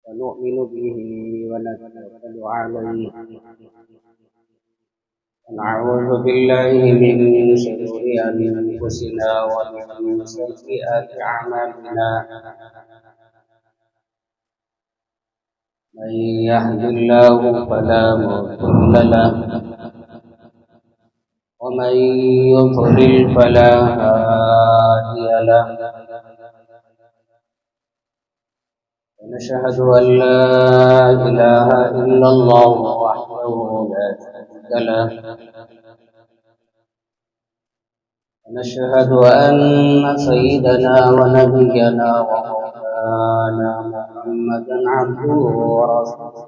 ونؤمن به ونتوكل عليه ونعوذ بالله من شرور أنفسنا ومن سيئات أعمالنا من يهد الله فلا مضل له ومن يضلل فلا هادي له ونشهد أن لا إله إلا الله وحده لا شريك له ونشهد أن سيدنا ونبينا ومولانا محمدا عبده ورسوله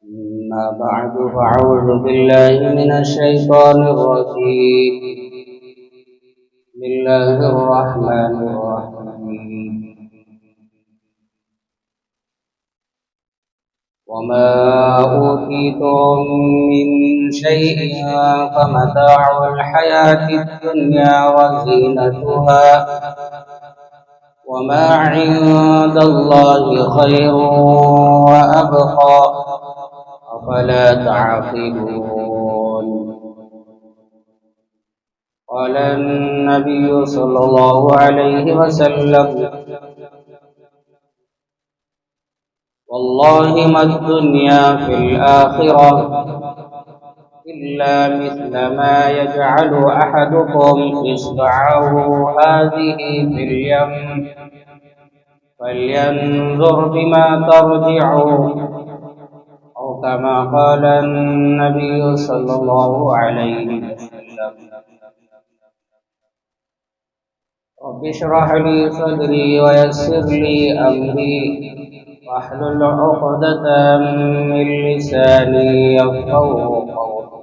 أما بعد فأعوذ بالله من الشيطان الرجيم بسم الله الرحمن الرحيم وما أوتيتم من شيء فمتاع الحياة الدنيا وزينتها وما عند الله خير وأبقى أفلا تعقلون قال النبي صلى الله عليه وسلم والله ما الدنيا في الآخرة إلا مثل ما يجعل أحدكم إصبعه هذه في اليم فلينظر بما ترجع أو كما قال النبي صلى الله عليه وسلم رب اشرح لي صدري ويسر لي أمري واحلل عقدة من لساني يفقهوا قولي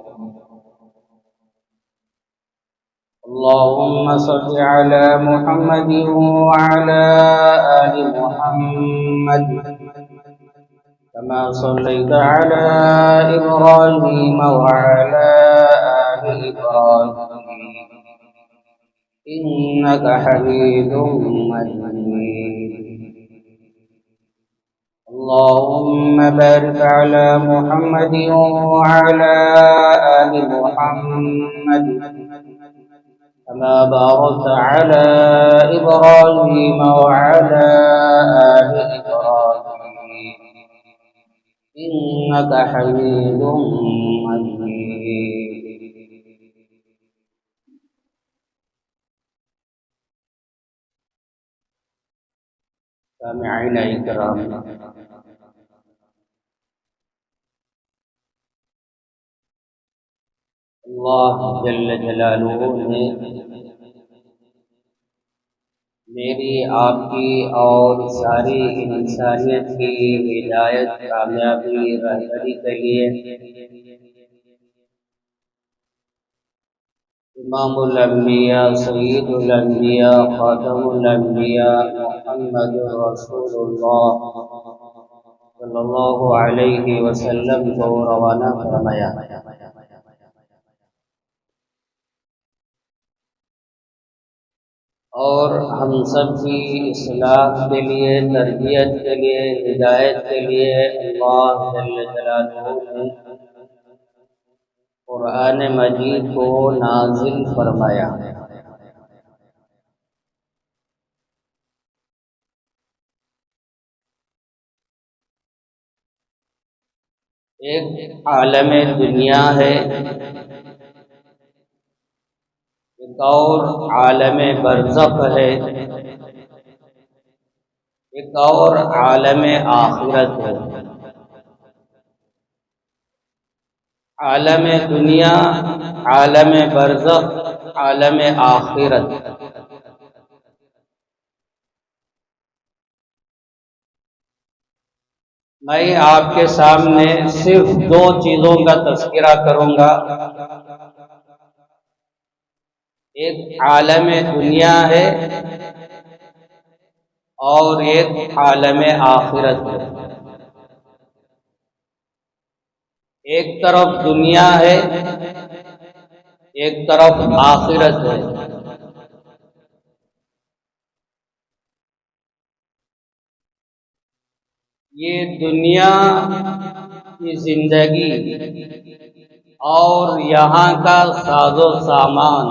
اللهم صل على محمد وعلى آل محمد كما صليت على إبراهيم وعلى آل إبراهيم إنك حميد مجيد اللهم بارك على محمد وعلى آل محمد كما باركت على إبراهيم وعلى آل إبراهيم إنك حميد مجيد سامعین اکرام، اللہ جل جلالہ نے میری آپ کی اور ساری انسانیت کی ہدایت کامیابی رہبری کے لیے امام الانبیاء سید الانبیاء خاتم الانبیاء محمد رسول اللہ صلی اللہ علیہ وسلم کو روانہ فرمایا۔ اور ہم سب کی اصلاح کے لیے، تربیت کے لیے، ہدایت کے لیے اللہ جل جلالہ نے قرآن مجید کو نازل فرمایا۔ ایک عالم دنیا ہے، ایک اور عالم برزخ ہے، ایک اور عالم آخرت ہے۔ عالم دنیا، عالم برزخ، عالم آخرت، میں آپ کے سامنے صرف دو چیزوں کا تذکرہ کروں گا۔ ایک عالم دنیا ہے اور ایک عالم آخرت ہے۔ ایک طرف دنیا ہے، ایک طرف آخرت ہے۔ یہ دنیا کی زندگی اور یہاں کا ساز و سامان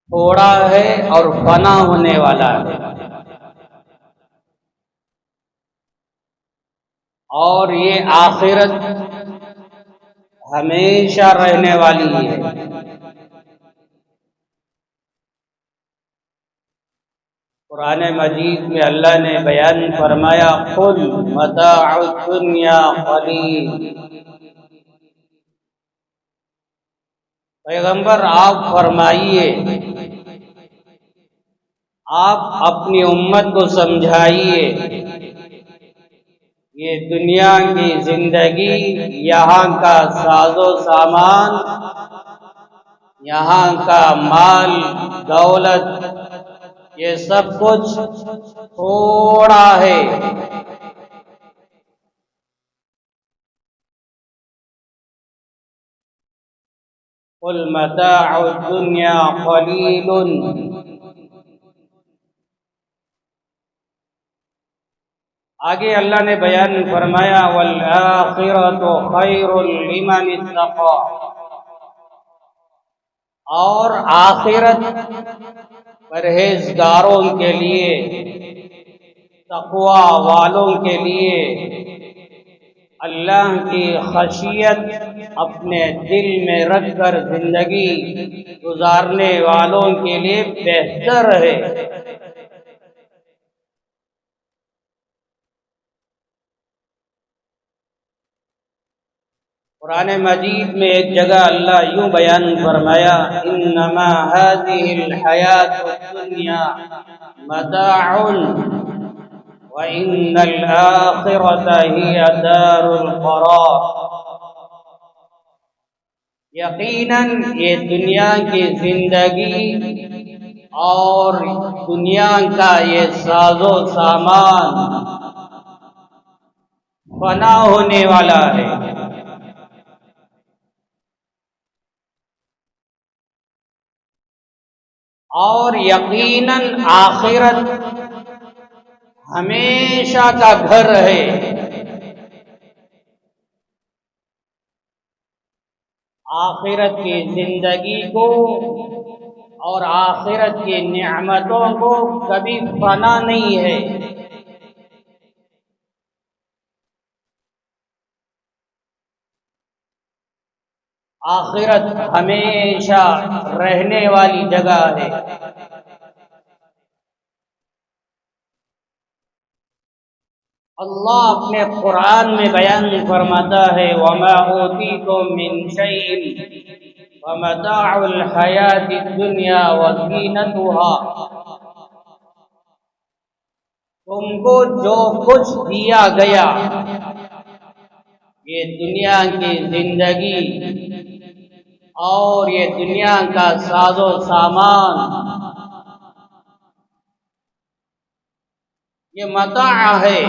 تھوڑا ہے اور فنا ہونے والا ہے، اور یہ آخرت ہمیشہ رہنے والی ہے۔ قرآن مجید میں اللہ نے بیان فرمایا قل متاع الدنیا قلیل، پیغمبر آپ فرمائیے، آپ اپنی امت کو سمجھائیے، یہ دنیا کی زندگی، یہاں کا ساز و سامان، یہاں کا مال دولت، یہ سب کچھ تھوڑا ہے۔ قل متاع الدنیا قلیل، آگے اللہ نے بیان فرمایا والآخرۃ خیر لمن اتقی، اور آخرت پرہیزگاروں کے لیے، تقوی والوں کے لیے، اللہ کی خشیت اپنے دل میں رکھ کر زندگی گزارنے والوں کے لیے بہتر ہے۔ قرآن مجید میں ایک جگہ اللہ یوں بیان فرمایا انما هذه الحیات الدنیا متاع وان الآخرۃ ہی دار القرار، یقیناً یہ دنیا کی زندگی اور دنیا کا یہ ساز و سامان فنا ہونے والا ہے، اور یقیناً آخرت ہمیشہ کا گھر ہے۔ آخرت کی زندگی کو اور آخرت کی نعمتوں کو کبھی فنا نہیں ہے۔ آخرت ہمیشہ رہنے والی جگہ ہے۔ اللہ اپنے قرآن میں بیان فرماتا ہے وَمَا أُوتِيتُم مِّن شَيْءٍ وَمَتَاعُ الْحَيَاةِ الدُّنْيَا وَزِينَتُهَا، تم کو جو کچھ دیا گیا، یہ دنیا کی زندگی اور یہ دنیا کا ساز و سامان، یہ متاع ہے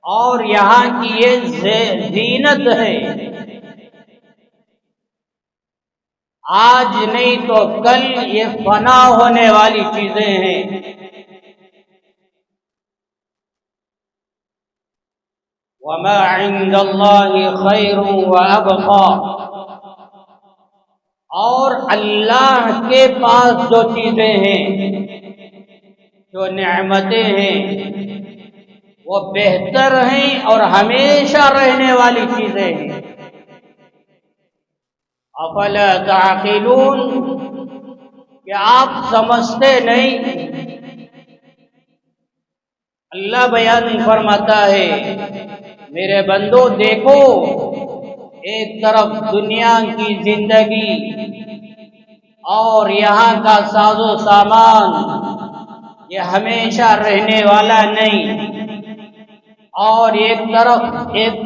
اور یہاں کی یہ زینت ہے۔ آج نہیں تو کل یہ فنا ہونے والی چیزیں ہیں۔ وَمَا عِندَ اللَّهِ خَيْرٌ وَأَبْقَىٰ، اور اللہ کے پاس جو چیزیں ہیں، جو نعمتیں ہیں، وہ بہتر ہیں اور ہمیشہ رہنے والی چیزیں ہیں۔ افلا تعقلون، کہ آپ سمجھتے نہیں؟ اللہ بیان فرماتا ہے میرے بندو دیکھو، ایک طرف دنیا کی زندگی اور یہاں کا ساز و سامان، یہ ہمیشہ رہنے والا نہیں، اور ایک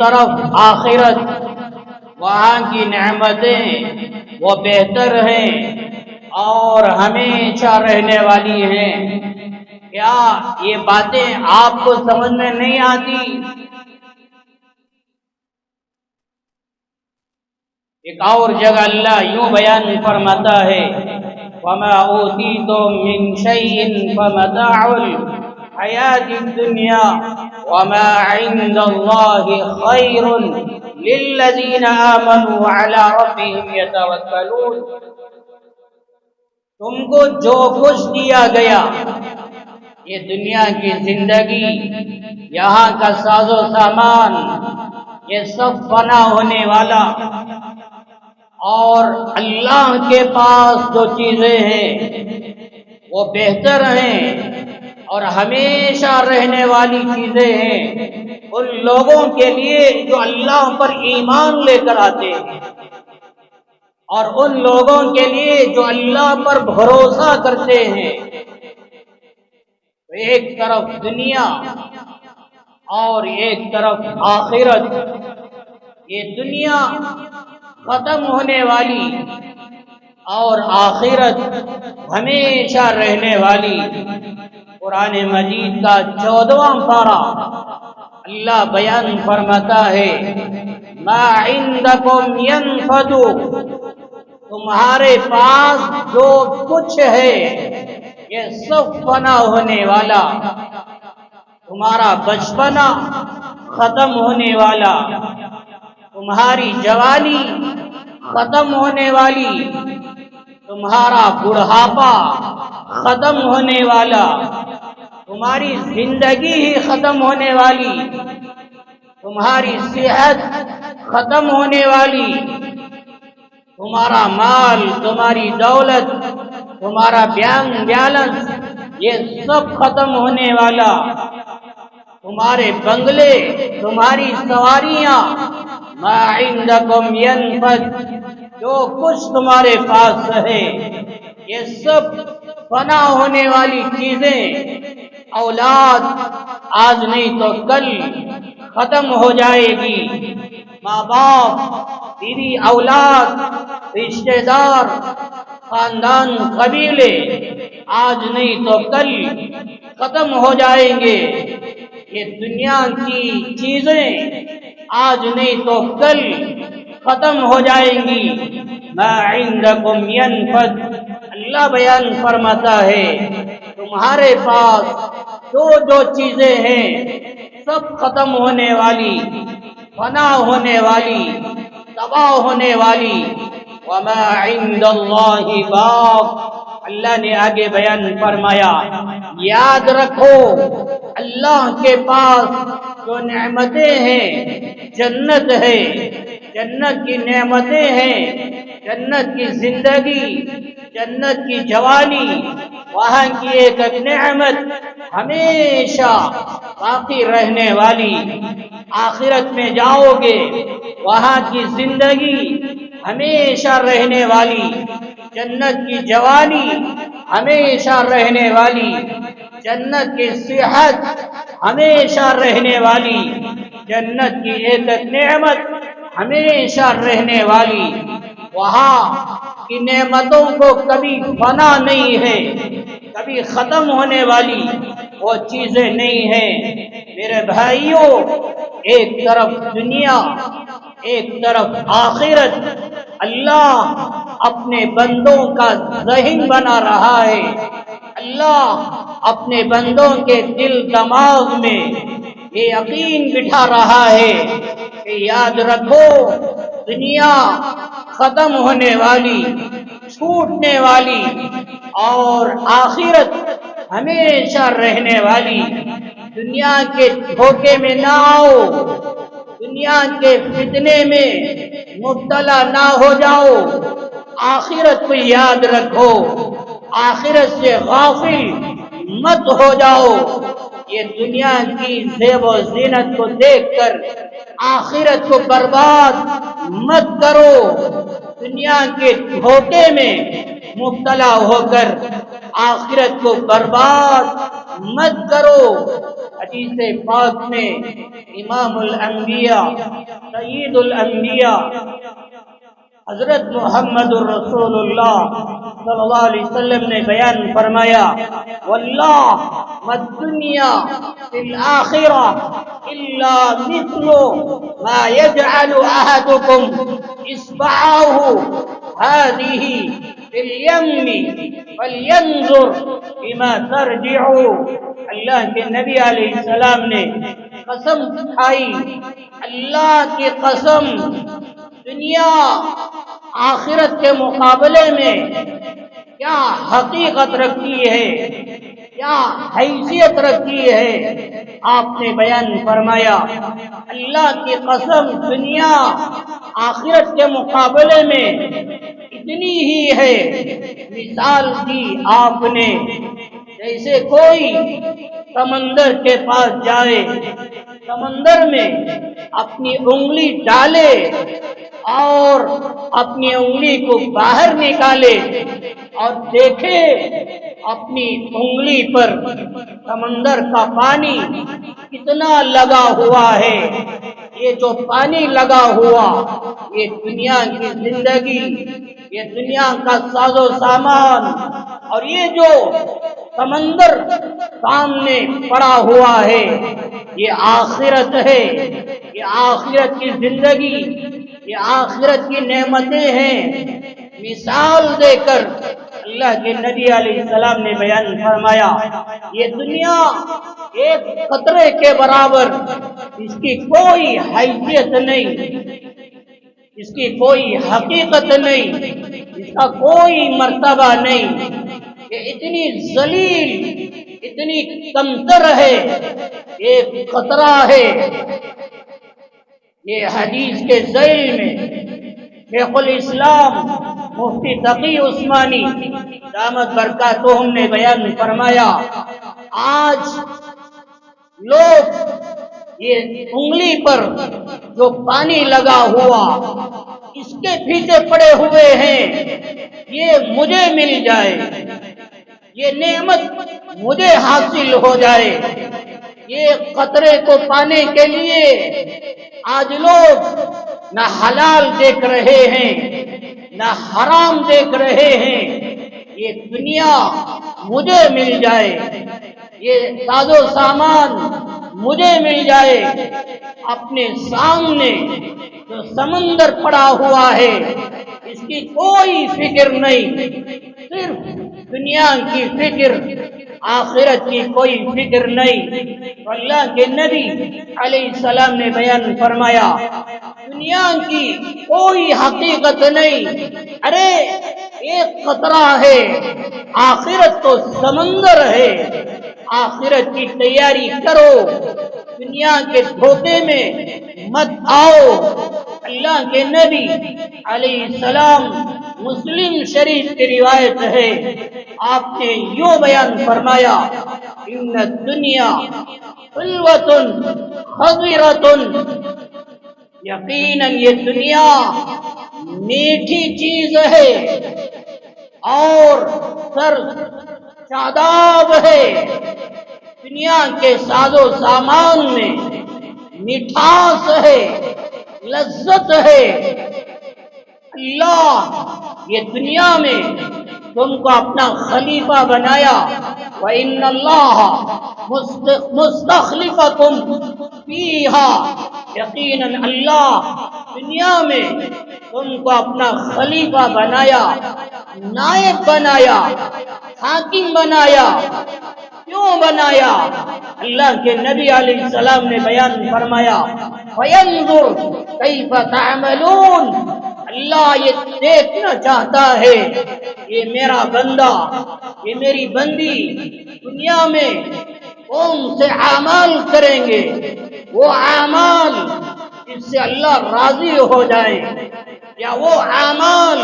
طرف آخرت، وہاں کی نعمتیں وہ بہتر ہیں اور ہمیشہ رہنے والی ہیں۔ کیا یہ باتیں آپ کو سمجھ میں نہیں آتی؟ ایک اور جگہ اللہ یوں بیان فرماتا ہے وما أوتيتم من شيء فمتاع الحياة الدنيا وما عند الله خير للذين آمنوا وعلى ربهم يتوكلون. تم کو جو کچھ دیا گیا، یہ دنیا کی زندگی، یہاں کا ساز و سامان، یہ سب فنا ہونے والا، اور اللہ کے پاس جو چیزیں ہیں وہ بہتر ہیں اور ہمیشہ رہنے والی چیزیں ہیں ان لوگوں کے لیے جو اللہ پر ایمان لے کر آتے ہیں، اور ان لوگوں کے لیے جو اللہ پر بھروسہ کرتے ہیں. ایک طرف دنیا اور ایک طرف آخرت. یہ دنیا ختم ہونے والی اور آخرت ہمیشہ رہنے والی. قرآن مجید کا 14واں پارہ اللہ بیان فرماتا ہے ما عندکم ینفد، تمہارے پاس جو کچھ ہے یہ سب فنا ہونے والا. تمہارا بچپنا ختم ہونے والا، تمہاری جوانی ختم ہونے والی، تمہارا بڑھاپا ختم ہونے والا، تمہاری زندگی ہی ختم ہونے والی، تمہاری صحت ختم ہونے والی، تمہارا مال، تمہاری دولت، تمہارا بینک بیلنس یہ سب ختم ہونے والا. تمہارے بنگلے، تمہاری سواریاں، ما عندکم ینفد، جو کچھ تمہارے پاس ہے یہ سب فنا ہونے والی چیزیں. اولاد آج نہیں تو کل ختم ہو جائے گی. ماں باپ، بیوی، اولاد، رشتے دار، خاندان، قبیلے آج نہیں تو کل ختم ہو جائیں گے. یہ دنیا کی چیزیں آج نہیں تو کل ختم ہو جائیں گی. ما عندکم ینفد، اللہ بیان فرماتا ہے تمہارے پاس جو چیزیں ہیں سب ختم ہونے والی، فنا ہونے والی، تباہ ہونے والی. وما عند اللہ باق، اللہ نے آگے بیان فرمایا یاد رکھو اللہ کے پاس جو نعمتیں ہیں، جنت ہے، جنت کی نعمتیں ہیں، جنت کی زندگی، جنت کی جوانی، وہاں کی ایک نعمت ہمیشہ باقی رہنے والی. آخرت میں جاؤ گے وہاں کی زندگی ہمیشہ رہنے والی، جنت کی جوانی ہمیشہ رہنے والی، جنت کی صحت ہمیشہ رہنے والی، جنت کی ایک نعمت ہمیشہ رہنے والی. وہاں کی نعمتوں کو کبھی فنا نہیں ہے، کبھی ختم ہونے والی وہ چیزیں نہیں ہیں. میرے بھائیوں، ایک طرف دنیا، ایک طرف آخرت، اللہ اپنے بندوں کا ذہن بنا رہا ہے. اللہ اپنے بندوں کے دل دماغ میں یہ یقین بٹھا رہا ہے کہ یاد رکھو دنیا ختم ہونے والی، چھوٹنے والی، اور آخرت ہمیشہ رہنے والی. دنیا کے دھوکے میں نہ آؤ، دنیا کے فتنے میں مبتلا نہ ہو جاؤ. آخرت کو یاد رکھو، آخرت سے غافل مت ہو جاؤ. یہ دنیا کی زیب و زینت کو دیکھ کر آخرت کو برباد مت کرو. دنیا کے دھوکے میں مبتلا ہو کر آخرت کو برباد مت کرو. حدیث پاک میں امام الانبیاء، سید الانبیاء حضرت محمد الرسول اللہ صلی اللہ علیہ وسلم نے بیان فرمایا واللہ ما الدنیا فی الآخرہ الا مثل ما يجعل احدکم اصبعه هذه فِي فَلْيَنْظُرْ بِمَا تَرْجِعُ. اللہ کے نبی علیہ السلام نے قسم کھائی، اللہ کی قسم، دنیا آخرت کے مقابلے میں کیا حقیقت رکھتی ہے، کیا حیثیت رکھتی ہے. آپ نے بیان فرمایا، اللہ کی قسم، دنیا آخرت کے مقابلے میں اتنی ہی ہے. مثال دی آپ نے، جیسے کوئی سمندر کے پاس جائے، سمندر میں اپنی انگلی ڈالے اور اپنی انگلی کو باہر نکالے اور دیکھے اپنی انگلی پر سمندر کا پانی کتنا لگا ہوا ہے. یہ جو پانی لگا ہوا، یہ دنیا کی زندگی، یہ دنیا کا ساز و سامان، اور یہ جو سمندر سامنے پڑا ہوا ہے، یہ آخرت ہے، یہ آخرت کی زندگی، یہ آخرت کی نعمتیں ہیں. مثال دے کر اللہ کے نبی علیہ السلام نے بیان فرمایا، یہ دنیا ایک قطرے کے برابر، اس کی کوئی حیثیت نہیں، اس کی کوئی حقیقت نہیں، اس کا کوئی مرتبہ نہیں. یہ اتنی ذلیل، اتنی کمتر ہے، ایک قطرہ ہے. یہ حدیث کے ذیل میں شیخ الاسلام مفتی تقی عثمانی دامت برکاتہم نے بیان فرمایا، آج لوگ یہ انگلی پر جو پانی لگا ہوا، اس کے پیچھے پڑے ہوئے ہیں، یہ مجھے مل جائے، یہ نعمت مجھے حاصل ہو جائے. یہ قطرے کو پانے کے لیے آج لوگ نہ حلال دیکھ رہے ہیں، نہ حرام دیکھ رہے ہیں. یہ دنیا مجھے مل جائے، یہ ساز و سامان مجھے مل جائے. اپنے سامنے جو سمندر پڑا ہوا ہے، اس کی کوئی فکر نہیں، صرف دنیا کی فکر، آخرت کی کوئی فکر نہیں. اللہ کے نبی علیہ السلام نے بیان فرمایا، دنیا کی کوئی حقیقت نہیں. ارے ایک قطرہ ہے، آخرت تو سمندر ہے. آخرت کی تیاری کرو، دنیا کے دھوکے میں مت آؤ. اللہ کے نبی علیہ السلام، مسلم شریف کی روایت ہے، آپ نے یوں بیان فرمایا، ان الدنیا حلوۃ خضرۃ. یقیناً یہ دنیا میٹھی چیز ہے اور سر شاداب ہے. دنیا کے ساز و سامان میں مٹھاس ہے، لذت ہے. اللہ یہ دنیا میں تم کو اپنا خلیفہ بنایا، وَإِنَّ اللَّهَ مُسْتَخْلِفَكُمْ فِيهَا. یقیناً اللہ دنیا میں تم کو اپنا خلیفہ بنایا، نائب بنایا، حاکم بنایا. کیوں بنایا؟ اللہ کے نبی علیہ السلام نے بیان فرمایا، فَيَنْظُرْ كَيْفَ تَعْمَلُونَ. اللہ یہ دیکھنا چاہتا ہے، یہ میرا بندہ، یہ میری بندی دنیا میں کون سے اعمال کریں گے، وہ اعمال جس سے اللہ راضی ہو جائے، یا وہ اعمال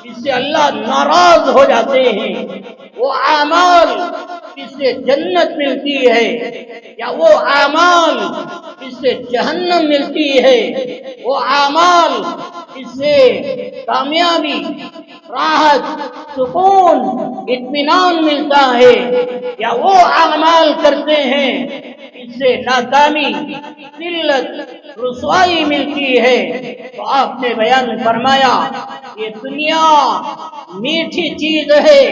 جس سے اللہ ناراض ہو جاتے ہیں، وہ اعمال جس سے جنت ملتی ہے، یا وہ اعمال جس سے جہنم ملتی ہے، وہ اعمال جس سے کامیابی، راحت، سکون، اطمینان ملتا ہے، یا وہ اعمال کرتے ہیں اس سے ناکامی، ذلت، رسوائی ملتی ہے. تو آپ نے بیان فرمایا، یہ دنیا میٹھی چیز ہے.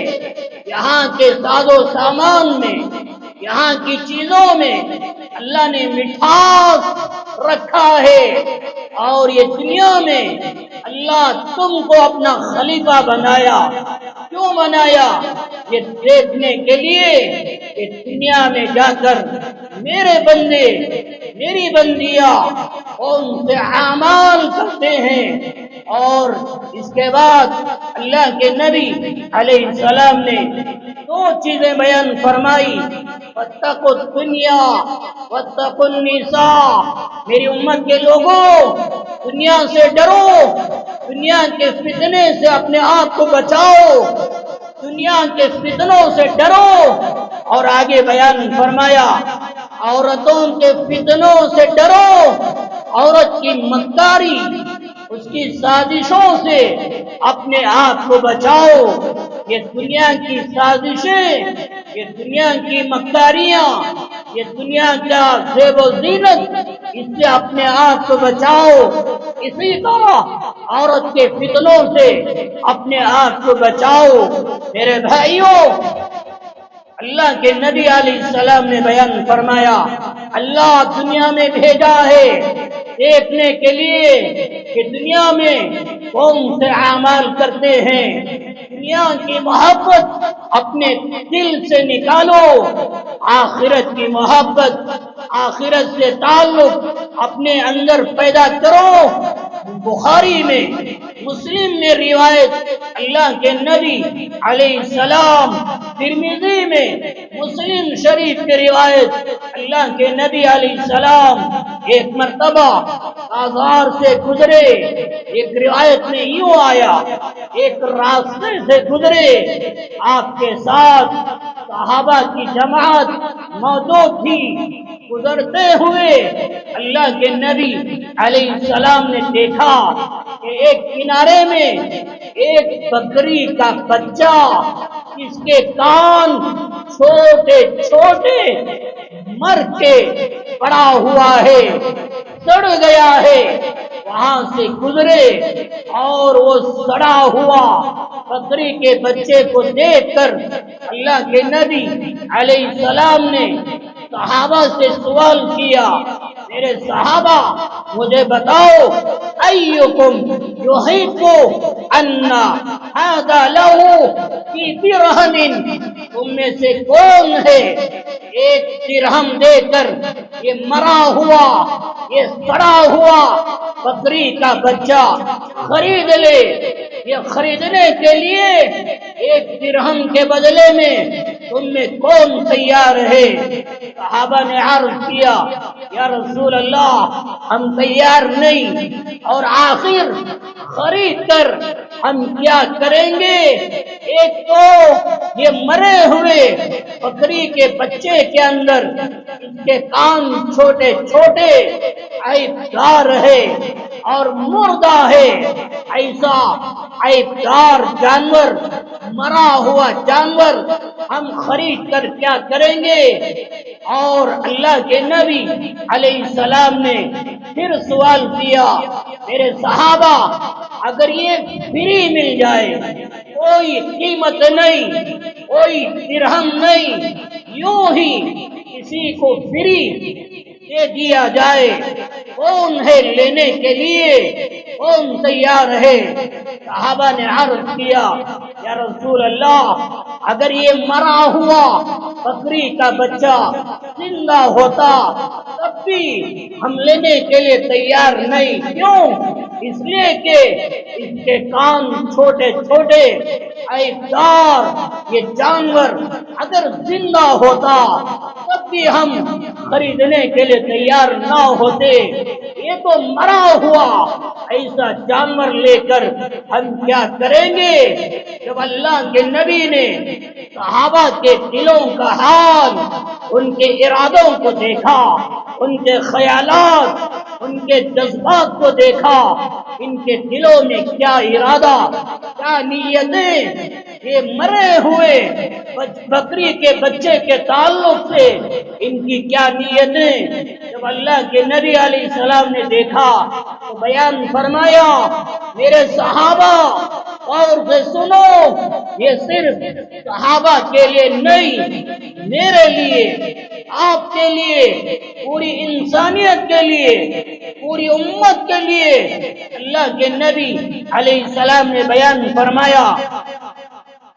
یہاں کے ساز و سامان میں، یہاں کی چیزوں میں اللہ نے مٹھاس رکھا ہے، اور یہ دنیا میں اللہ تم کو اپنا خلیفہ بنایا، کیوں بنایا؟ یہ دیکھنے کے لیے کہ دنیا میں جا کر میرے بندے میری بندیاں کون سے اعمال کرتے ہیں۔ اور اس کے بعد اللہ کے نبی علیہ السلام نے دو چیزیں بیان فرمائی، واتقوا الدنیا واتقوا النساء، میری امت کے لوگوں دنیا سے ڈرو، دنیا کے فتنے سے اپنے آپ کو بچاؤ، دنیا کے فتنوں سے ڈرو۔ اور آگے بیان فرمایا عورتوں کے فتنوں سے ڈرو، عورت کی مکاری اس کی سازشوں سے اپنے آپ کو بچاؤ۔ یہ دنیا کی سازشیں، یہ دنیا کی مکاریاں، یہ دنیا کا زیب و زینت، اس سے اپنے آپ کو بچاؤ۔ اسی طرح عورت کے فتنوں سے اپنے آپ کو بچاؤ۔ میرے بھائیوں، اللہ کے نبی علیہ السلام نے بیان فرمایا اللہ دنیا میں بھیجا ہے دیکھنے کے لیے کہ دنیا میں کون سے اعمال کرتے ہیں۔ دنیا کی محبت اپنے دل سے نکالو، آخرت کی محبت، آخرت سے تعلق اپنے اندر پیدا کرو۔ بخاری میں، مسلم میں روایت اللہ کے نبی علیہ السلام، ترمذی میں، مسلم شریف کی روایت اللہ کے نبی علیہ السلام ایک مرتبہ بازار سے گزرے، ایک روایت میں یوں آیا ایک راستے سے گزرے، آپ کے ساتھ صحابہ کی جماعت موجود تھی۔ گزرتے ہوئے اللہ کے نبی علیہ السلام نے دیکھا کہ ایک کنارے میں ایک بکری کا بچہ، اس کے کان چھوٹے چھوٹے مر کے پڑا ہوا ہے، سڑ گیا ہے۔ وہاں سے گزرے اور وہ سڑا ہوا بکری کے بچے کو دیکھ کر اللہ کے نبی علیہ السلام نے صحابہ سے سوال کیا، میرے صحابہ مجھے بتاؤ ایکم یحب ان ھذا لہ فی درہم، تم میں سے کون ہے ایک درہم دے کر یہ مرا ہوا، یہ سڑا ہوا بکری کا بچہ خرید لے؟ یہ خریدنے کے لیے ایک درہم کے بدلے میں تم میں کون تیار ہے؟ صحابہ نے عرض کیا یا رسول اللہ ہم تیار نہیں، اور آخر خرید کر ہم کیا کریں گے؟ ایک تو یہ مرے ہوئے بکری کے بچے کے اندر اس کے کان چھوٹے چھوٹے عیبدار ہے، اور مردہ ہے، ایسا عیبدار جانور، مرا ہوا جانور ہم خرید کر کیا کریں گے؟ اور اللہ کے نبی علیہ السلام نے پھر سوال کیا، میرے صحابہ اگر یہ فری مل جائے، کوئی قیمت نہیں، کوئی درہم نہیں، یوں ہی کسی کو فری دے دیا جائے، کون ہے لینے کے لیے؟ کون تیار ہے؟ صحابہ نے عرض کیا یا رسول اللہ اگر یہ مرا ہوا بکری کا بچہ زندہ ہوتا تب بھی ہم لینے کے لیے تیار نہیں۔ کیوں؟ اس لیے کہ اس کے کان چھوٹے چھوٹے عیبدار، یہ جانور اگر زندہ ہوتا تب بھی ہم خریدنے کے لیے تیار نہ ہوتے، یہ تو مرا ہوا ایسا جانور لے کر ہم کیا کریں گے؟ جب اللہ کے نبی نے صحابہ کے دلوں کا حال، ان کے ارادوں کو دیکھا، ان کے خیالات، ان کے جذبات کو دیکھا، ان کے دلوں میں کیا ارادہ، کیا نیتیں، یہ مرے ہوئے بکری کے بچے کے تعلق سے ان کی کیا نیتیں، جب اللہ کے نبی علیہ السلام نے دیکھا تو بیان فرمایا میرے صحابہ اور سے سنو، یہ صرف صحابہ کے لیے نہیں، میرے لیے، آپ کے لیے، پوری انسانیت کے لیے، پوری امت کے لیے اللہ کے نبی علیہ السلام نے بیان فرمایا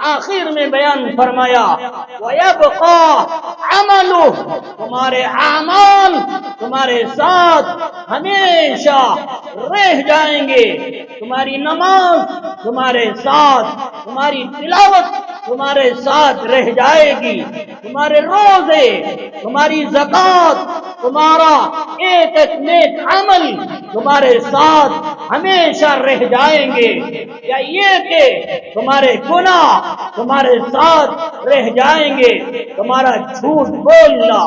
آخر میں بیان فرمایا وَيَبْقَى عَمَلُهُ، تمہارے اعمال تمہارے ساتھ ہمیشہ رہ جائیں گے، تمہاری نماز تمہارے ساتھ، تمہاری تلاوت تمہارے ساتھ رہ جائے گی، تمہارے روزے، تمہاری زکوٰۃ، تمہارا ایک ایک نیک عمل تمہارے ساتھ ہمیشہ رہ جائیں گے، یا یہ کہ تمہارے گناہ تمہارے ساتھ رہ جائیں گے، تمہارا جھوٹ بولنا،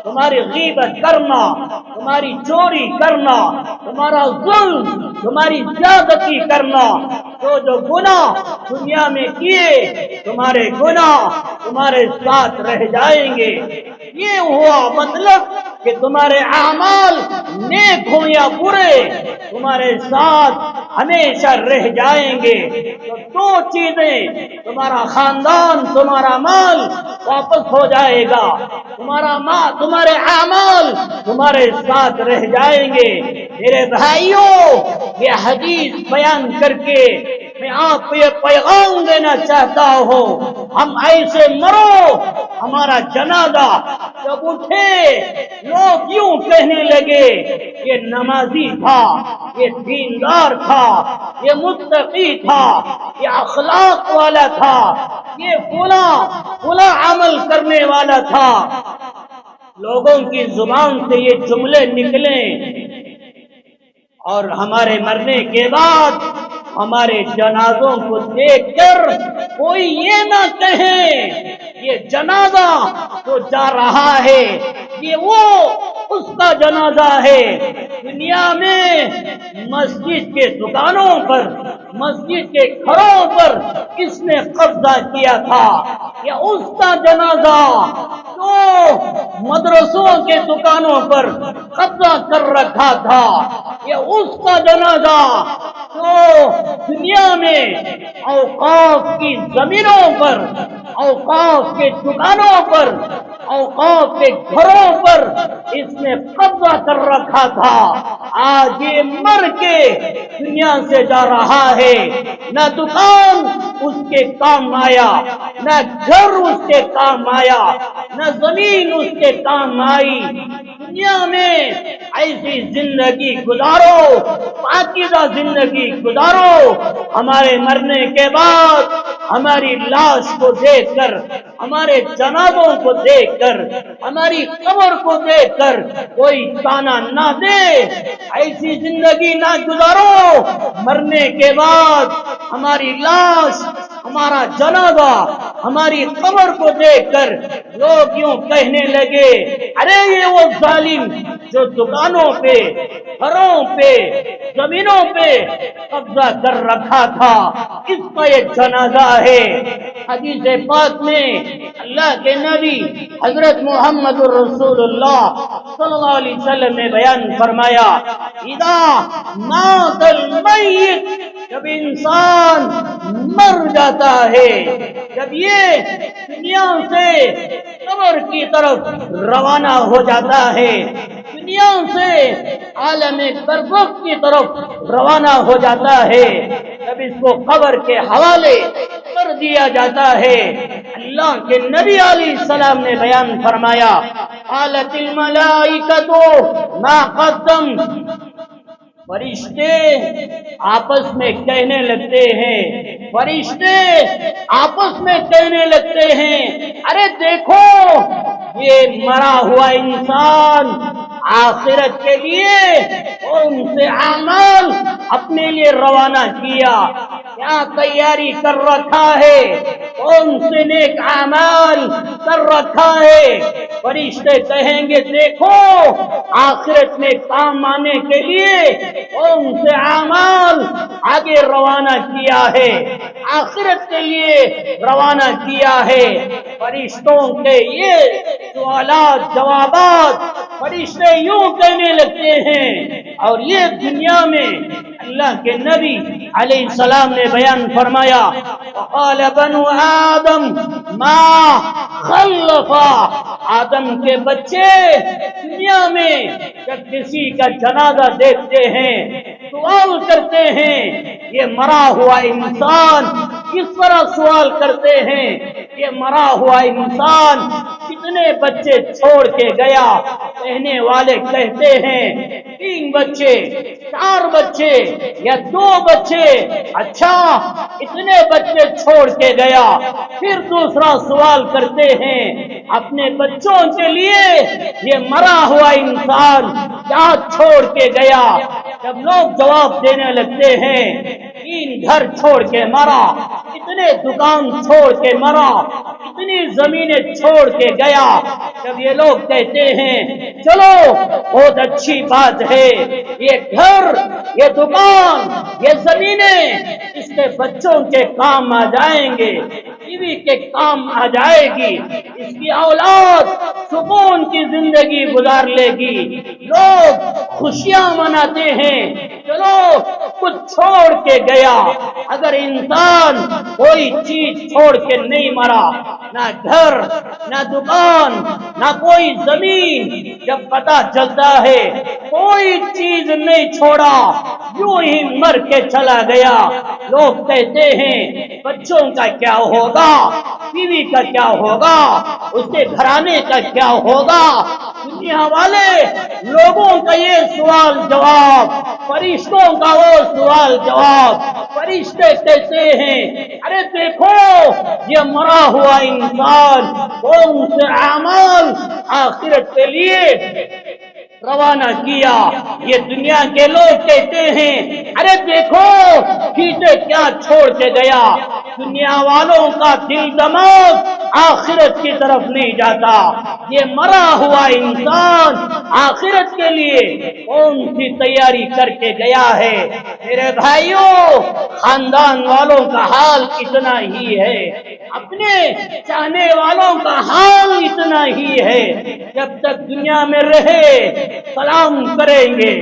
تمہاری غیبت کرنا، تمہاری چوری کرنا، تمہارا ظلم، تمہاری زیادتی کرنا، جو گناہ دنیا میں کیے تمہارے گناہ تمہارے ساتھ رہ جائیں گے۔ یہ ہوا مطلب کہ تمہارے اعمال نیک ہوں یا برے تمہارے ساتھ ہمیشہ رہ جائیں گے۔ تو دو چیزیں، تمہارا خاندان، تمہارا مال واپس ہو جائے گا، تمہارے اعمال تمہارے ساتھ رہ جائیں گے۔ میرے بھائیوں، یہ حدیث بیان کر کے میں آپ کو یہ پیغام دینا چاہتا ہوں، ہم ایسے مرو، ہمارا جنازہ جب اٹھے لوگ یوں کہنے لگے یہ نمازی تھا، یہ دیندار تھا، یہ متقی تھا، یہ اخلاق والا تھا، یہ فلاں عمل کرنے والا تھا، لوگوں کی زبان سے یہ جملے نکلیں اور ہمارے مرنے کے بعد ہمارے جنازوں کو دیکھ کر کوئی یہ نہ کہے یہ جنازہ جو جا رہا ہے یہ اس کا جنازہ ہے۔ دنیا میں مسجد کے دکانوں پر، مسجد کے گھروں پر کس نے قبضہ کیا تھا، یا اس کا جنازہ جو مدرسوں کے دکانوں پر قبضہ کر رکھا تھا، یا اس کا جنازہ جو دنیا میں اوقاف کی زمینوں پر، اوقاف کے دکانوں پر، اوقاف کے گھروں پر اس نے قبضہ کر رکھا تھا، آج یہ مر کے دنیا سے جا رہا ہے، نہ دکان اس کے کام آیا، نہ گھر اس کے کام آیا، نہ زمین اس کے کام آئی۔ دنیا میں ایسی زندگی گزارو، پاکیزہ زندگی گزارو، ہمارے مرنے کے بعد ہماری لاش کو دیکھ کر، ہمارے جنازوں کو دیکھ کر، ہماری قبر کو دیکھ کر کوئی تانا نہ دے، ایسی زندگی نہ گزارو مرنے کے بعد ہماری لاش، ہمارا جنازہ، ہماری قبر کو دیکھ کر لوگ یوں کہنے لگے ارے یہ وہ ظالم جو دکانوں پہ، گھروں پہ، زمینوں پہ قبضہ کر رکھا تھا، اس کا یہ جنازہ ہے۔ حدیث پاک میں اللہ کے نبی حضرت محمد رسول اللہ صلی اللہ علیہ وسلم نے بیان فرمایا اذا مات المیت، جب انسان مر جاتا ہے، جب یہ دنیا سے قبر کی طرف روانہ ہو جاتا ہے، دنیا سے عالم برزخ کی طرف روانہ ہو جاتا ہے، جب اس کو قبر کے حوالے کر دیا جاتا ہے، اللہ کے نبی علیہ السلام نے بیان فرمایا قالت الملائکۃ ما قدم، فرشتے آپس میں کہنے لگتے ہیں، فرشتے آپس میں کہنے لگتے ہیں ارے دیکھو یہ مرا ہوا انسان آخرت کے لیے ان سے اعمال اپنے لیے روانہ کیا، کیا تیاری کر رکھا ہے، کون سے نیک اعمال کر رکھا ہے۔ فرشتے کہیں گے دیکھو آخرت میں کام آنے کے لیے کون سے اعمال آگے روانہ کیا ہے، آخرت کے لیے روانہ کیا ہے۔ فرشتوں کے یہ سوالات جوابات فرشتے یوں کہنے لگتے ہیں، اور یہ دنیا میں اللہ کے نبی علیہ السلام نے بیان فرمایا وقال بنو آدم ما خلفا، آدم کے بچے دنیا میں جب کسی کا جنازہ دیکھتے ہیں سوال کرتے ہیں یہ مرا ہوا انسان اس طرح سوال کرتے ہیں، یہ مرا ہوا انسان کتنے بچے چھوڑ کے گیا؟ کہنے والے کہتے ہیں 3 بچے، 4 بچے یا 2 بچے۔ اچھا، اتنے بچے چھوڑ کے گیا۔ پھر دوسرا سوال کرتے ہیں اپنے بچوں کے لیے یہ مرا ہوا انسان کیا چھوڑ کے گیا؟ جب لوگ جواب دینے لگتے ہیں 3 گھر چھوڑ کے مرا، اتنے دکان چھوڑ کے مرا، اتنی زمینیں چھوڑ کے گیا، جب یہ لوگ کہتے ہیں چلو بہت اچھی بات ہے، یہ گھر، یہ دکان، یہ زمینیں اس کے بچوں کے کام آ جائیں گے، بیوی کے کام آ جائے گی، اس کی اولاد سکون کی زندگی گزار لے گی، لوگ خوشیاں مناتے ہیں، چلو کچھ چھوڑ کے گیا۔ اگر انسان کوئی چیز چھوڑ کے نہیں مرا، نہ گھر، نہ دکان، نہ کوئی زمین، جب پتہ چلتا ہے کوئی چیز نہیں چھوڑا، یوں ہی مر کے چلا گیا، لوگ کہتے ہیں بچوں کا کیا ہوگا، بیوی کا کیا ہوگا، اس کے گھرانے کا کیا ہوگا؟ دنیا والے لوگوں کا یہ سوال جواب، فرشتوں کا وہ سوال جواب۔ فرشتے کہتے ہیں ارے دیکھو یہ مرا ہوا انسان کون سے اعمال آخرت کے لیے روانہ کیا۔ یہ دنیا کے لوگ کہتے ہیں ارے دیکھو پیچھے کیا چھوڑ کے گیا۔ دنیا والوں کا دل دماغ آخرت کی طرف نہیں جاتا۔ یہ مرا ہوا انسان آخرت کے لیے کون سی تیاری کر کے گیا ہے؟ میرے بھائیوں، خاندان والوں کا حال اتنا ہی ہے، اپنے چاہنے والوں کا حال اتنا ہی ہے۔ جب تک دنیا میں رہے سلام کریں گے،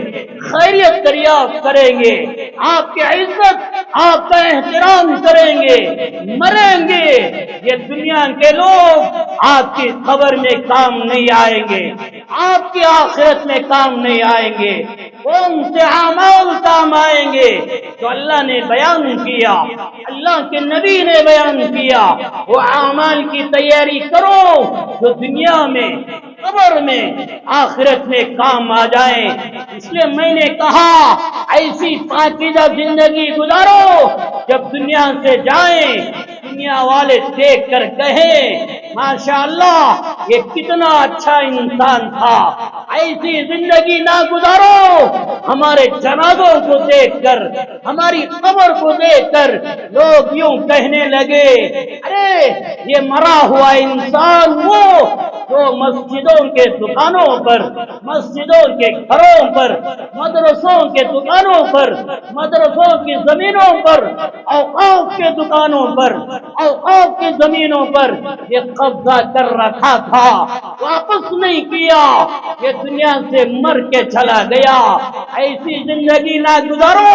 خیریت دریافت کریں گے، آپ کی عزت، آپ کا احترام کریں گے، مریں گے۔ یہ دنیا کے لوگ آپ کی خبر میں کام نہیں آئیں گے، آپ کی آخرت میں کام نہیں آئیں گے۔ کون سے اعمال کام آئیں گے؟ تو اللہ نے بیان کیا، اللہ کے نبی نے بیان کیا، وہ اعمال کی تیاری کرو جو دنیا میں، قبر میں، آخرت میں کام آ جائیں۔ اس لیے میں نے کہا ایسی پاکیزہ زندگی گزارو جب دنیا سے جائیں دنیا والے دیکھ کر کہیں ماشاءاللہ یہ کتنا اچھا انسان تھا۔ ایسی زندگی نہ گزارو ہمارے جنازوں کو دیکھ کر، ہماری قبر کو دیکھ کر لوگ یوں کہنے لگے ارے یہ مرا ہوا انسان وہ جو مسجدوں کے دکانوں پر، مسجدوں کے گھروں پر، مدرسوں کے دکانوں پر، مدرسوں کی زمینوں پر، اوقاف کے دکانوں پر، اوقاف کی زمینوں پر یہ قبضہ کر رکھا تھا، واپس نہیں کیا، یہ دنیا سے مر کے چلا گیا۔ ایسی زندگی نہ گزارو۔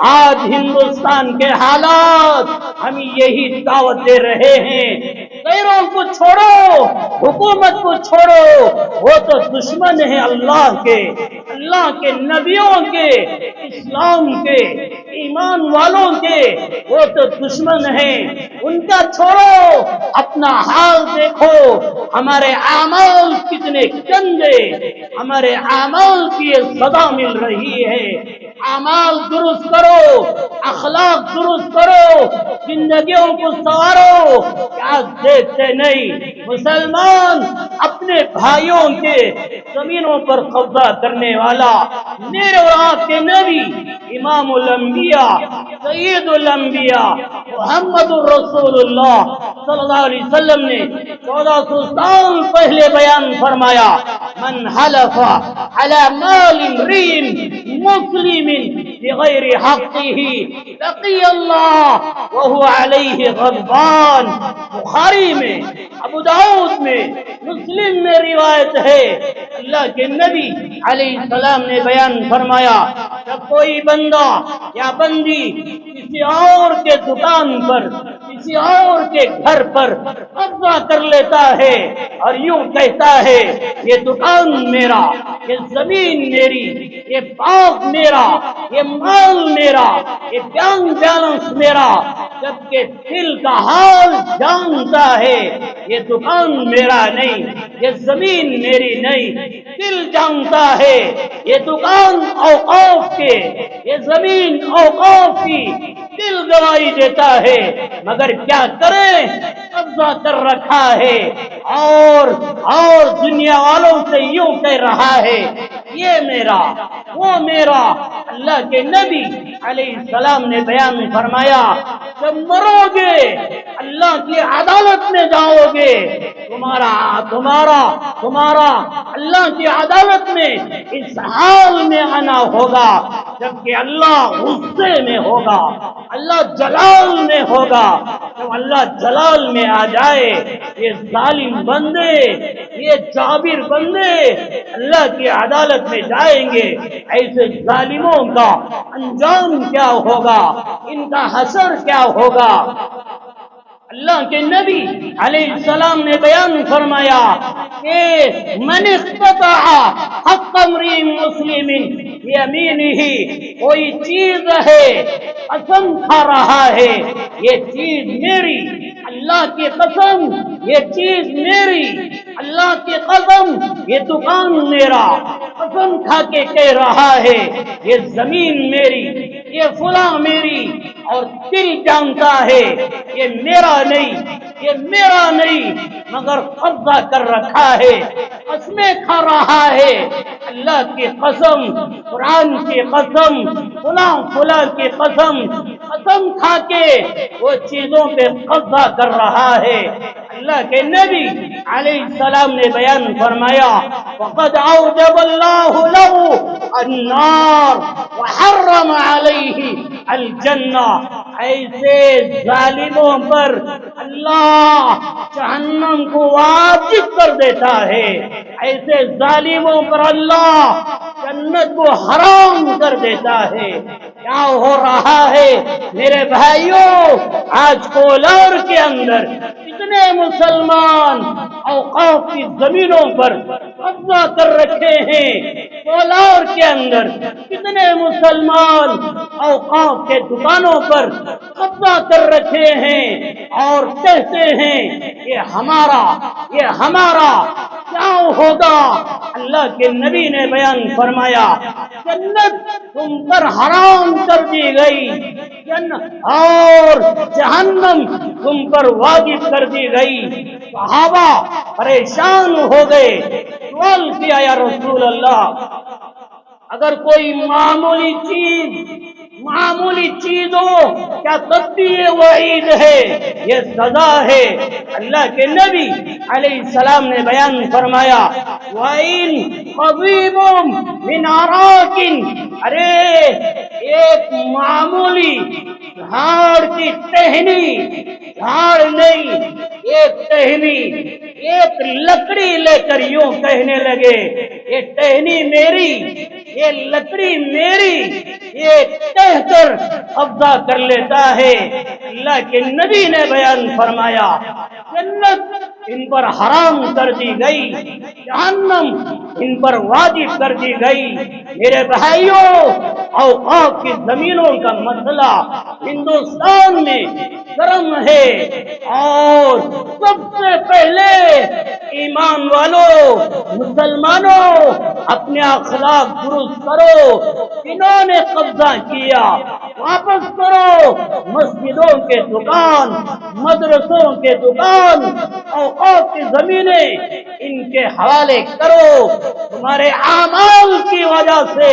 آج ہندوستان کے حالات ہم یہی دعوت دے رہے ہیں، غیروں کو چھوڑو، حکومت کو چھوڑو، وہ تو دشمن ہیں اللہ کے نبیوں کے، اسلام کے، ایمان والوں کے، وہ تو دشمن ہیں، ان کا چھوڑو، اپنا حال دیکھو، ہمارے اعمال کتنے گندے، ہمارے اعمال کی یہ سزا مل رہی ہے۔ اعمال درست کرو، اخلاق درست کرو، زندگیوں کو سنوارو۔ کیا دیکھتے نہیں مسلمان اپنے بھائیوں کے زمینوں پر قبضہ کرنے والا؟ میرے اور آپ کے نبی امام الانبیاء، سید الانبیاء محمد الرسول اللہ صلی اللہ علیہ وسلم نے 1400 سال پہلے بیان فرمایا من حلف علی مال امرئ مسلم بغیر حقه لقی اللہ وهو علیہ غضبان۔ بخاری میں، ابو داؤد میں، مسلم میں روایت ہے، اللہ کے نبی علیہ السلام نے بیان فرمایا جب کوئی بندہ یا بندی کسی اور کے دکان پر، کسی اور کے گھر پر قبضہ کر لیتا ہے اور یوں کہتا ہے یہ دکان میرا، یہ زمین میری، یہ باغ میرا، یہ مال میرا، یہ بینک بیلنس میرا، جبکہ دل کا حال جانتا ہے یہ دکان میرا نہیں، یہ زمین میری نہیں، دل جانتا ہے یہ دکان اوقاف کے، یہ زمین اوقاف کی، دل گواہی دیتا ہے مگر کیا کریں قبضہ کر رکھا ہے اور دنیا والوں سے یوں کہہ رہا ہے یہ میرا وہ میرا۔ اللہ کے نبی علیہ السلام نے بیان میں فرمایا جب مرو گے اللہ کی عدالت میں جاؤ گے، تمہارا اللہ کی عدالت میں اس حال میں آنا ہوگا جبکہ اللہ غصے میں ہوگا، اللہ جلال میں ہوگا۔ جب اللہ جلال میں آ جائے یہ ظالم بندے، یہ جابر بندے اللہ کی عدالت میں جائیں گے، ایسے ظالموں کا انجام کیا ہوگا، ان کا حشر کیا ہوگا۔ اللہ کے نبی علیہ السلام نے بیان فرمایا کہ من استطاع حق امرئ مسلم بیمینہ، کوئی چیز ہے قسم کھا رہا ہے یہ چیز میری، اللہ کی قسم یہ چیز میری، اللہ کی قسم یہ دکان میرا، قسم کھا کے کہہ رہا ہے یہ زمین میری، یہ فلاں میری، اور دل جانتا ہے یہ میرا نہیں، یہ میرا نہیں، مگر قبضہ کر رکھا ہے، قسمیں کھا رہا ہے، اللہ کی قسم، قرآن کی قسم، فلاں کی قسم کھا کے وہ چیزوں پہ قبضہ کر رہا ہے۔ اللہ کے نبی علیہ السلام نے بیان فرمایا وَقَدْ أَوْجَبَ اللَّهُ لَهُ النَّارَ وَحَرَّمَ عَلَيْهِ الْجَنَّةَ، ایسے ظالموں پر اللہ جہنم کو واجب کر دیتا ہے، ایسے ظالموں پر اللہ جنت کو حرام کر دیتا ہے۔ کیا ہو رہا ہے میرے بھائیوں، آج کولار کے اندر کتنے مسلمان اوقاف کی زمینوں پر قبضہ کر رکھے ہیں، کولار کے اندر کتنے مسلمان اوقاف کے دکانوں پر قبضہ کر رکھے ہیں اور کہتے ہیں یہ ہمارا کیا ہوگا۔ اللہ کے نبی نے بیان فرمایا جنت تم پر حرام کر دی گئی اور جہنم تم پر واجب کر دی گئی۔ صحابہ پریشان ہو گئے، سوال کیا یا رسول اللہ اگر کوئی معمولی چیز ہو کیا تب بھی یہ وعید ہے، یہ سزا ہے؟ اللہ کے نبی علیہ السلام نے بیان فرمایا وَإِن قَضِيبٌ مِّنْ عَرَاقٍ، ارے ایک معمولی جھاڑ کی ٹہنی، جھاڑ نہیں ایک ٹہنی، ایک لکڑی لے کر یوں کہنے لگے یہ ٹہنی میری، یہ لکڑی میری، یہ کہہ کر قبضہ کر لیتا ہے۔ اللہ کے نبی نے بیان فرمایا جنت ان پر حرام کر دی گئی، جہنم ان پر واجب کر دی گئی۔ میرے بھائیوں، اوقاف کی زمینوں کا مسئلہ ہندوستان میں گرم ہے اور سب سے پہلے ایمان والوں، مسلمانوں اپنے اخلاق درست کرو، جنہوں نے قبضہ کیا واپس کرو، مسجدوں کے دکان، مدرسوں کے دکان، اوقاف کی زمینیں ان کے حوالے کرو۔ تمہارے اعمال کی وجہ سے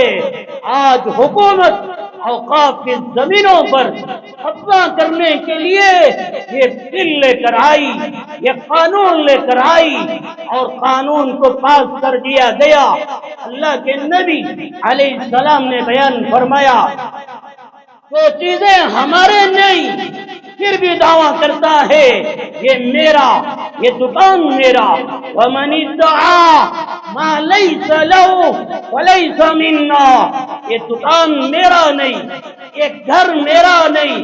آج حکومت اوقاف کی زمینوں پر قبضہ کرنے کے لیے یہ بل لے کر آئی، یہ قانون لے کر آئی اور قانون کو پاس کر دیا گیا۔ اللہ کے نبی علیہ السلام نے بیان فرمایا وہ چیزیں ہمارے نہیں پھر بھی دعویٰ کرتا ہے یہ میرا، یہ دکان میرا۔ وَمَنِ ادَّعَىٰ مَا لَيْسَ لَهُ فَلَيْسَ مِنَّا، یہ دکان میرا نہیں، یہ گھر میرا نہیں،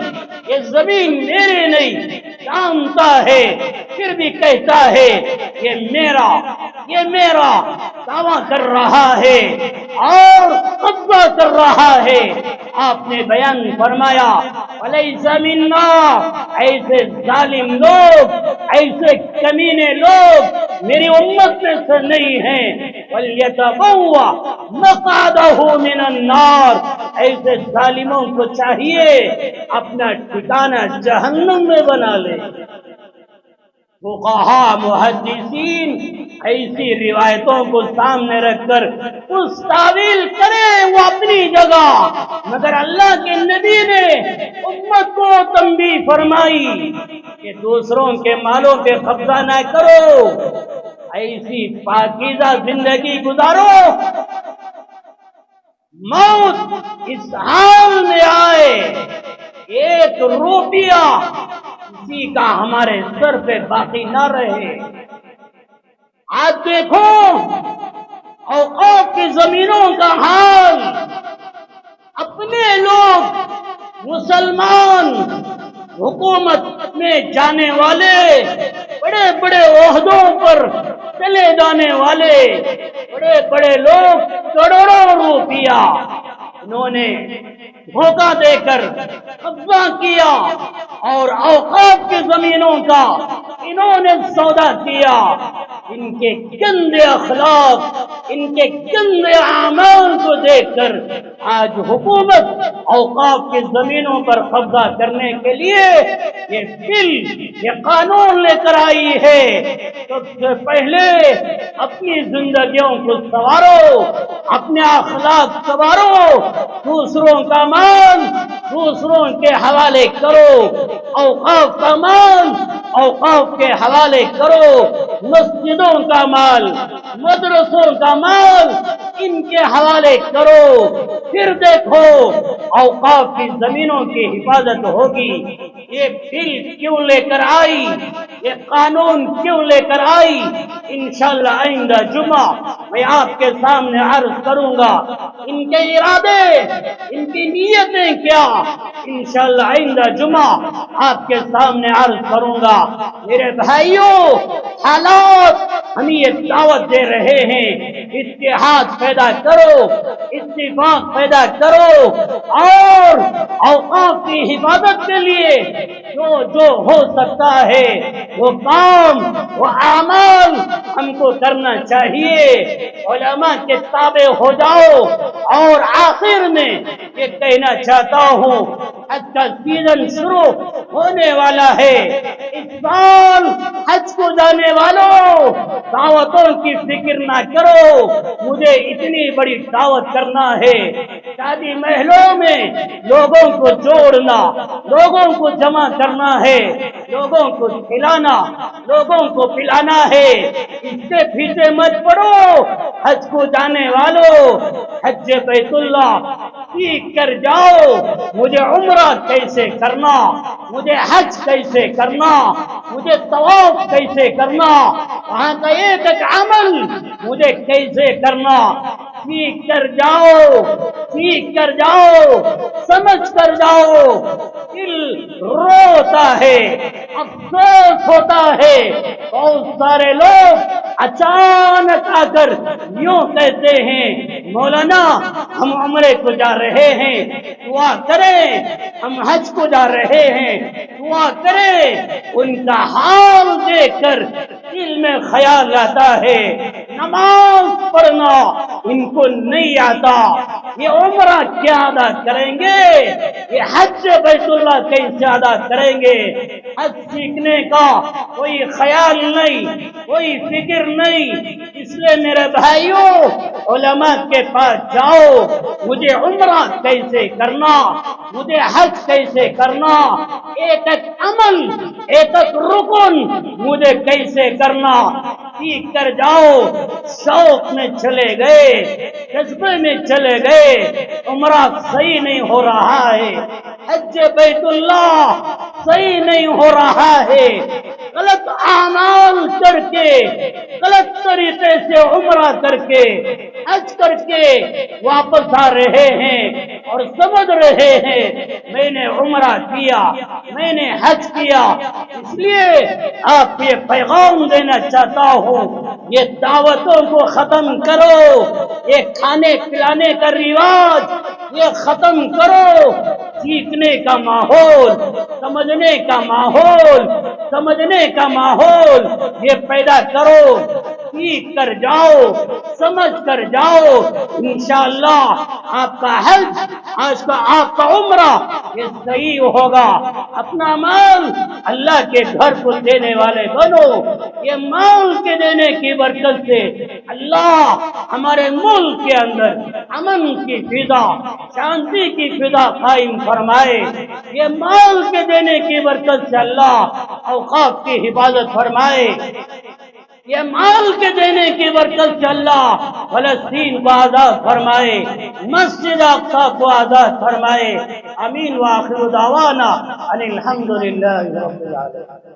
یہ زمین میری نہیں، جانتا ہے پھر بھی کہتا ہے یہ میرا۔ یہ میرا دعویٰ کر رہا ہے اور قبضہ کر رہا ہے۔ آپ نے بیان فرمایا وَلَيْسَ مِنَّا، ایسے ظالم لوگ، ایسے کمینے لوگ میری امت میں سے نہیں ہیں۔ وَلْيَتَبَوَّأْ مَقْعَدَهُ مِنَ النَّارِ، ایسے ظالموں کو چاہیے اپنا ٹھکانہ جہنم میں بنا لے۔ فقہاء محدثین ایسی روایتوں کو سامنے رکھ کر اس تعویل کرے وہ اپنی جگہ، مگر اللہ کے نبی نے امت کو تنبیہ فرمائی کہ دوسروں کے مالوں پہ قبضہ نہ کرو، ایسی پاکیزہ زندگی گزارو، موت اس حال میں آئے ایک روپیہ کسی کا ہمارے سر پہ باقی نہ رہے۔ آج دیکھو اوقاف کی زمینوں کا حال، اپنے لوگ مسلمان حکومت میں جانے والے، بڑے بڑے عہدوں پر چلے جانے والے بڑے بڑے لوگ، کروڑوں روپیہ انہوں نے دھوکہ دے کر قبضہ کیا اور اوقاف کی زمینوں کا انہوں نے سودا کیا۔ ان کے گندے اخلاق، ان کے گندے اعمال کو دیکھ کر آج حکومت اوقاف کی زمینوں پر قبضہ کرنے کے لیے یہ بل، یہ قانون لے کر آئی ہے۔ سب سے پہلے اپنی زندگیوں کو سنوارو، اپنے اخلاق سنوارو، دوسروں کا مال دوسروں کے حوالے کرو، اوقاف کا مال اوقاف کے حوالے کرو، مسجدوں کا مال مدرسوں کا مال ان کے حوالے کرو، پھر دیکھو اوقاف کی زمینوں کی حفاظت ہوگی۔ یہ بل کیوں لے کر آئی، یہ قانون کیوں لے کر آئی، انشاءاللہ آئندہ جمعہ میں آپ کے سامنے عرض کروں گا ان کے ارادے، ان کی نیتیں کیا، انشاءاللہ آئندہ جمعہ آپ کے سامنے عرض کروں گا۔ میرے بھائیوں، حالات ہمیں یہ دعوت دے رہے ہیں، اتحاد پیدا کرو، اتفاق پیدا کرو اور اوقاف کی حفاظت کے لیے جو ہو سکتا ہے وہ کام، وہ اعمال ہم کو کرنا چاہیے۔ علماء کے تابع ہو جاؤ۔ اور آخر میں یہ کہنا چاہتا ہوں، حج کا سیزن شروع ہونے والا ہے۔ اس سال حج کو جانے والوں دعوتوں کی فکر نہ کرو، مجھے اتنی بڑی دعوت کرنا ہے۔ شادی محلوں میں لوگوں کو جوڑنا، لوگوں کو جمع کرنا ہے، لوگوں کو کھلانا، لوگوں کو پلانا ہے۔ اس کے پیچھے مت پڑو۔ حج کو جانے والوں حج بیت اللہ سیکھ کر جاؤ، مجھے عمرہ کیسے کرنا، مجھے حج کیسے کرنا، مجھے طواف کیسے کرنا، وہاں کا ایک ایک عمل مجھے کیسے کرنا، سیکھ کر جاؤ، سیکھ کر جاؤ، سمجھ کر جاؤ۔ دل روتا ہے، افسوس ہوتا ہے، بہت سارے لوگ اچانک آ کر یوں کہتے ہیں مولانا ہم عمرے کو جا رہے ہیں، دعا کریں، ہم حج کو جا رہے ہیں، دعا کریں۔ ان کا حال دیکھ کر دل میں خیال آتا ہے نماز پڑھنا ان کو نہیں آتا، یہ عمرہ کیا ادا کریں گے، یہ حج بیت اللہ کیسے ادا کریں گے۔ حج سیکھنے کا کوئی خیال نہیں، کوئی فکر نہیں۔ اس لیے میرے بھائیوں، علماء کے پاس جاؤ، مجھے عمرہ کیسے کرنا، مجھے حج کیسے کرنا، ایک ایک عمل، ایک ایک رکن مجھے کیسے کرنا، سیکھ کر جاؤ۔ شوق میں چلے گئے، جذبے میں چلے گئے، عمرہ صحیح نہیں ہو رہا ہے، حج بیت اللہ صحیح نہیں ہو رہا ہے، غلط اعمال کر کے، غلط طریقے سے عمرہ کر کے، حج کر کے واپس آ رہے ہیں اور سمجھ رہے ہیں میں نے عمرہ کیا، میں نے حج کیا۔ اس لیے آپ یہ پیغام دینا چاہتا ہوں یہ دعوتوں کو ختم کرو، یہ کھانے پلانے کا رواج یہ ختم کرو، سیکھنے کا ماحول، سمجھنے کا ماحول، سمجھنے کا ماحول یہ پیدا کرو، سیکھ کر جاؤ، سمجھ کر جاؤ، انشاءاللہ آپ کا حج، آپ کا عمرہ یہ صحیح ہوگا۔ اپنا مال اللہ کے گھر کو دینے والے بنو، یہ مال کے دینے کی برکت سے اللہ ہمارے ملک کے اندر امن کی فضا، شانتی کی فضا قائم فرمائے، یہ مال کے دینے کی برکت سے اللہ اوقاف کی حفاظت فرمائے، یہ مال کے دینے کی برکت سے اللہ فلسطین کو آزاد فرمائے، مسجد اقصی کو آزاد فرمائے۔ امین وآخر دعوانا ان الحمدللہ رب العالمین۔